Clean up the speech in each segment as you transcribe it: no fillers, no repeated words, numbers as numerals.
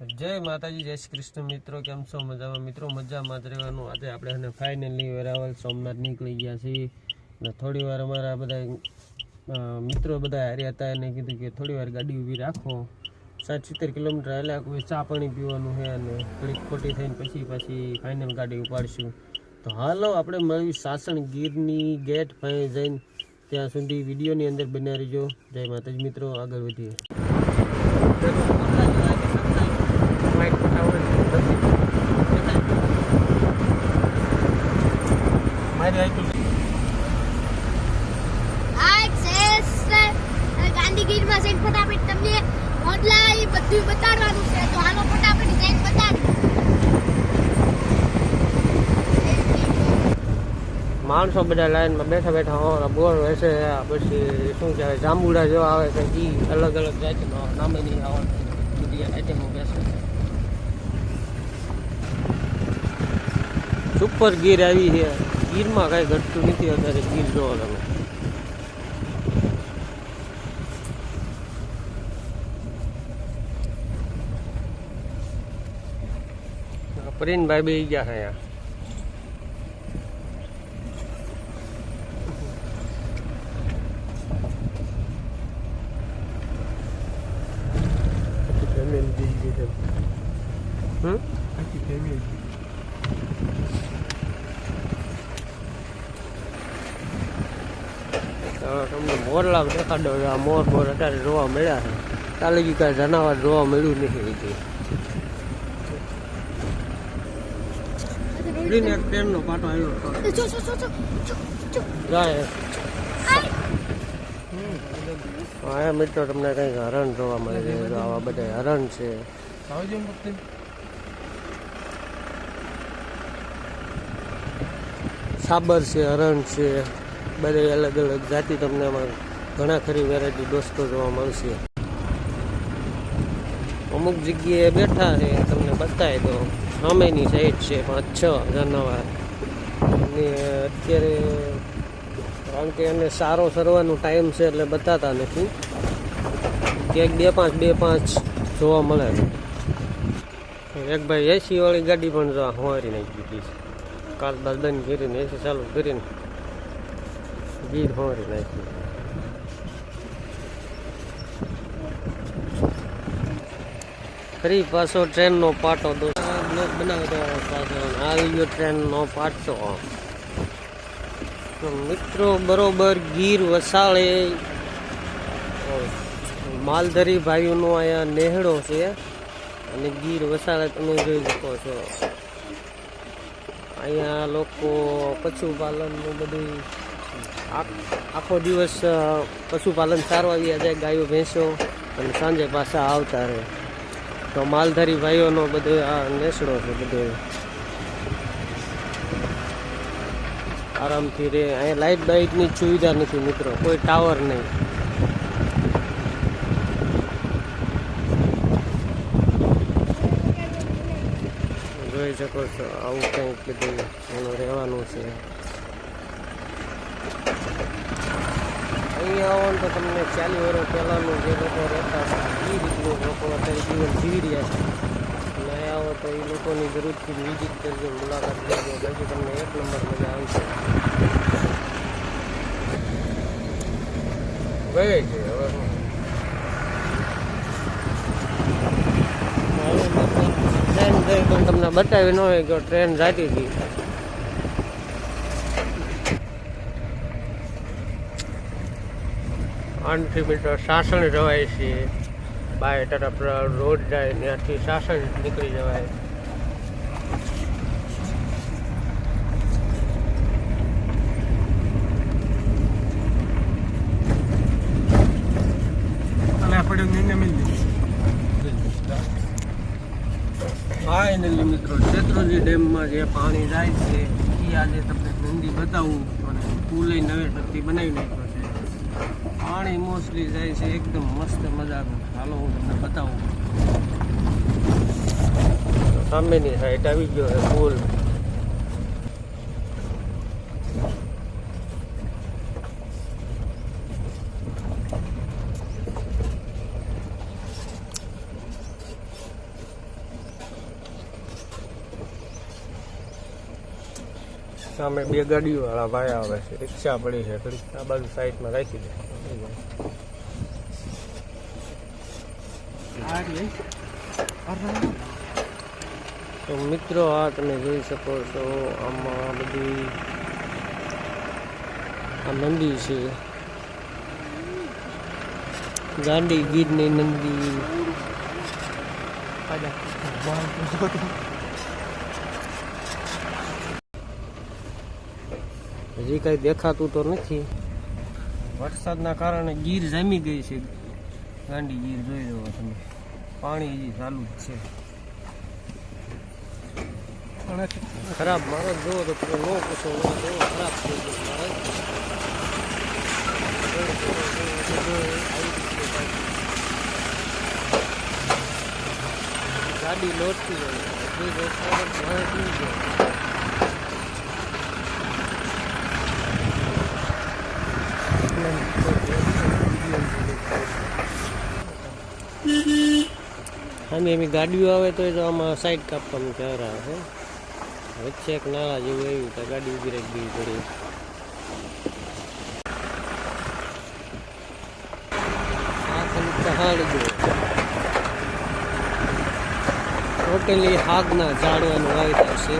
जय माताजी जय श्री कृष्ण मित्रों केम छो मजामां मित्रों मजामां ज रहेवानुं। आज आपणे फाइनली वेरावल सोमनाथ निकळी गया छीए ने थोड़ी वार अमारा बधा मित्रों बधा हारे हता एने कीधुं के थोड़ी वार गाड़ी ऊभी राखो 60-70 किलोमीटर हाल्या कोई चा पाणी पीवानुं छे अने थोड़ी खोटी थईने पछी पाછી फाइनल गाड़ी उपाडशुं। तो हालो आपणे मळी सासण गीरनी गेट पासे जईने त्यां सुधी विडियोनी अंदर बन्या रहीजो। जय माताजी मित्रों आगळ वधीए। गांधीगीर में जैन फटाफट तमने मोडला ई બધું બતાડવાનું છે તો હાલો ફટાફટ જઈને બતાડી। माणसों बधा लाइन में बैठा बैठा हो बोर वैसे पछी शू कहे जांबुड़ा जो आवे तो ई अलग अलग जातिनो नाम नहीं आवडતું બધી આઈટમો બેસે। सुपर गीर આવી છે ગીરમાં કાંઈ ઘટતું નથી અત્યારે ગીર જો તમે परिन भाई भी गया है यहाँ તમને મોરલા દેખાડો આ મોર મોર અત્યારે જોવા મળ્યા છે કાલે કાંઈ જનાવર જોવા મળ્યું નથી। ट्रेन नो पाटो आयो हाँ मित्रों तमने कई हरण जोवा मळे छे। आवा बधा हरण छे साबर छे हरण छे बधे अलग अलग जाति तमने घणा खरी वेरायटी दोस्तों जोवा मळशे। अमुक जग्याए बैठा है तमने बताई दो सामेनी साइड से 5-6 जानवर अत्यारे कारण के एने सारो सरवानो टाइम से એટલે બતાતા નથી ક્યાંક 2-5 જોવા મળે। એક ભાઈ એસી વાળી ગાડી પણ જો હોરી નાખી દીધી છે કાલ બાદ બંધ કરીને એસી ચાલુ કરીને ગીર હોરી નાખી। ફરી પાછો ટ્રેન નો પાટો બનાવતો આવી ગયો ट्रेन नो पाटो। मित्रों बरोबर गीर वसाळे मालधारी भाईओ नो आया नेहड़ो छे अने गीर वसाळे तमे जोई शको छो। अहींया लोको पशुपालन नु बधुं आखो दिवस पशुपालन सारवा जाए गायो भैंसो अने सांजे पाछा आवता रहे। तो मालधारी भाईओ नो बधो आ नेसड़ो छे बधो आराम थी रे। अहीं लाइट बाइट नी सुविधा नहीं मित्रों कोई टावर नहीं। જોઈ શકો છો આવું કંઈક બધું એનું રહેવાનું છે। અહીં આવો ને તો તમને 40 વર્ષ પહેલાંનું જે લોકો રહેતા એ રીતનું લોકો અત્યારે જીવન જીવી રહ્યા છે। નહીં આવો તો એ લોકોની જરૂરથી વિઝિટ કરજો મુલાકાત લેજો બાકી તમને એક નંબર મજા આવશે। ગઈ છે હવે ટ્રેન ગઈ પણ તમને બતાવી ન હોય કે ટ્રેન જાતી હતી। આનથી મીટર સાસણ જવાય છે બાય તરફ રોડ જાય ત્યાંથી સાસણ નીકળી જવાય। फाइनली मित्रों शेत्रुंजी डेम में जे पानी जाए छे ई आज तमने नंदी बताऊं अने पुल नवे तरती बनावी नाख्यो छे। पानी मोस्टली जाए छे एकदम मस्त मजानो। हालो हूँ तमने बताऊं सामेनी साइड आवी गयो है पुल। સામે બે ગાડીવાળા ભાઈ આવે છે, રિક્ષા પડી છે, થોડીક આ બાજુ સાઈડમાં રાખી દે. તો મિત્રો આ તમે જોઈ શકો છો, આમાં બધી આ નંદી છે, ગાંડી ગીરની નંદી. હજી કઈ દેખાતું તો નથી, વરસાદના કારણે ગીર જામી ગઈ છે. ગાંડી ગીર જોઈ લો તમે, પાણી હજી ચાલુ જ છે. ખરાબ મારો જોવો તો તમે નો પૂછો, ખરાબ થઈ ગયો ગાડી લોટતી જાય. એમ ગાડીઓ આવે તો આમાં સાઈડ કાપવાનું ક્યારે આવે વચ્ચે એક નાળા જેવું આવ્યું તો ગાડી ઉભી રહી ગઈ પડી. ટોટલી હાગના ઝાડવાનું વાવેતર છે.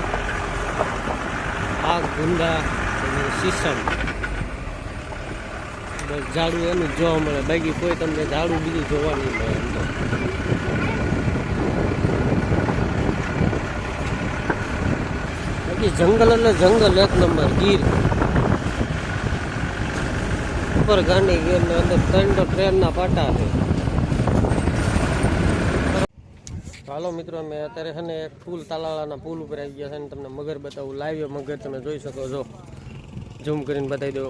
હાગ, ગુંદા અને સીસમ બસ ઝાડું એનું જ જોવા મળે, બાકી કોઈ તમને ઝાડું બીજું જોવા નહીં મળે. એમ તો બાકી જંગલ એટલે જંગલ એક નંબર. ગીર ઉપર ગાંડી ગીર ને અંદર 3 તો ટ્રેનના પાટા છે. હાલો મિત્રો, અમે અત્યારે છે ને એક પુલ, તાલાળાના પુલ ઉપર આવી ગયા છે ને તમને મગર બતાવું. લાઈવ મગર તમે જોઈ શકો છો, ઝૂમ કરીને બતાવી દો.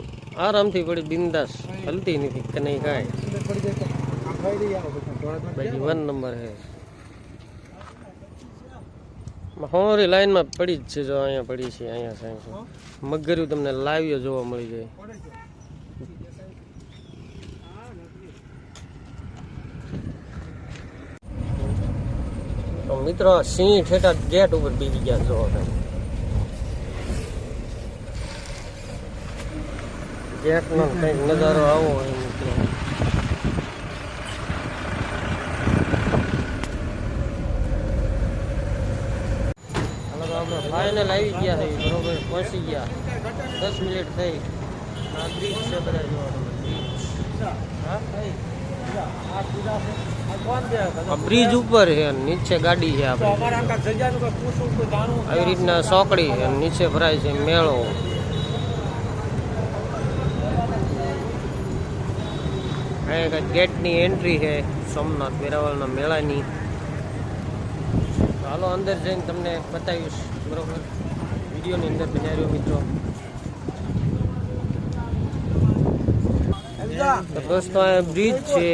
આરામથી પડી, બિંદાસ, હલતી નથી કે નહીં કાંઈ. બાકી 1 નંબર છે. હોરી લાઈનમાં પડી જ છે, જો અહીંયા પડી છે, અહીંયા છે. મગર્યું તમને લાઈવ જોવા મળી જાય. તો મિત્રો સિંહ ઠેઠા ગેટ ઉપર બીજી ગયા જો ગેટ નો કઈક નજારો આવો હોય મિત્રો. આપણે ફાઇનલ આવી ગયા છે, બરોબર પહોંચી ગયા. 10 મિનિટ થઈ. આ બ્રિજ છે, બધા જોવા બ્રિજ ઉપર છે, નીચે ગાડી છે આપણે. આવી રીતના સોકડી છે, નીચે ભરાય છે મેળો. ગેટની એન્ટ્રી છે સોમનાથ વેરાવળના મેળાની. હાલો અંદર જઈને તમને બતાવીશ, બરોબર? વિડીયોની અંદર બન્યા રહ્યો મિત્રો. તો દોસ્તો આ બ્રિજ છે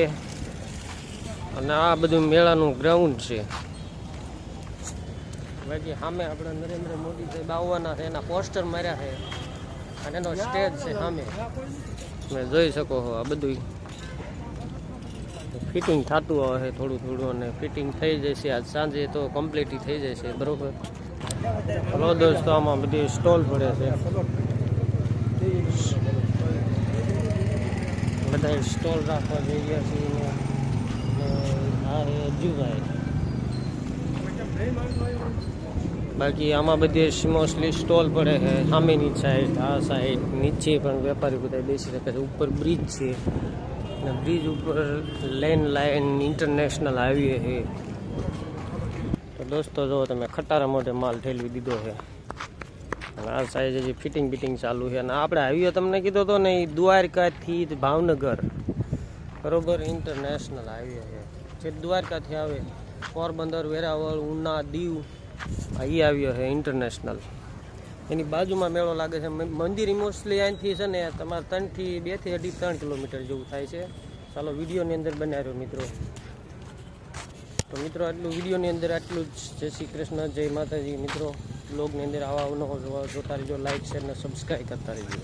અને આ બધું મેળાનું ગ્રાઉન્ડ છે. બાકી સામે આપણે નરેન્દ્ર મોદીભાઈ આવવાના છે, એના પોસ્ટર માર્યા છે અને એનો સ્ટેજ છે સામે, તમે જોઈ શકો છો. આ બધું ફિટિંગ થતું આવે છે થોડું થોડું, અને ફિટિંગ થઈ જશે આજ સાંજે તો કમ્પ્લીટ થઈ જશે, બરોબર? હલો દોસ્તો, આમાં બધી સ્ટોલ પડે છે, બધા સ્ટોલ રાખવા જઈ ગયા છીએ. હા હે અજુભાઈ. બાકી આમાં બધી મોસ્ટલી સ્ટોલ પડે છે સામેની સાઈડ, આ સાઈડ, નીચે પણ વેપારી બધા બેસી શકે છે. ઉપર બ્રિજ છે અને બ્રિજ ઉપર લાઈન ઇન્ટરનેશનલ હાઈવે છે. તો દોસ્તો જો તમે ખટારા મોઢે માલ ઠેલવી દીધો છે અને આ સાઈડ જે ફિટિંગ બિટિંગ ચાલુ છે. અને આપણે હાઈવે તમને કીધો હતો ને, એ દ્વારકાથી ભાવનગર, બરોબર? ઇન્ટરનેશનલ હાઈવે છે, જે દ્વારકાથી આવે પોરબંદર, વેરાવળ, ઉના, દીવ, અહીં આવ્યો છે ઇન્ટરનેશનલ. એની બાજુમાં મેળો લાગે છે. મંદિર મોસ્ટલી અહીંથી છે ને તમારે 2 થી 3 કિલોમીટર જેવું થાય છે. ચાલો વિડીયોની અંદર બનાવી રહ્યો મિત્રો. તો મિત્રો આટલું વિડીયોની અંદર આટલું જ. જય શ્રી કૃષ્ણ, જય માતાજી મિત્રો. બ્લોગની અંદર આવા નવો જોતા રહેજો, લાઈક શેર ને સબસ્ક્રાઈબ કરતા રહેજો.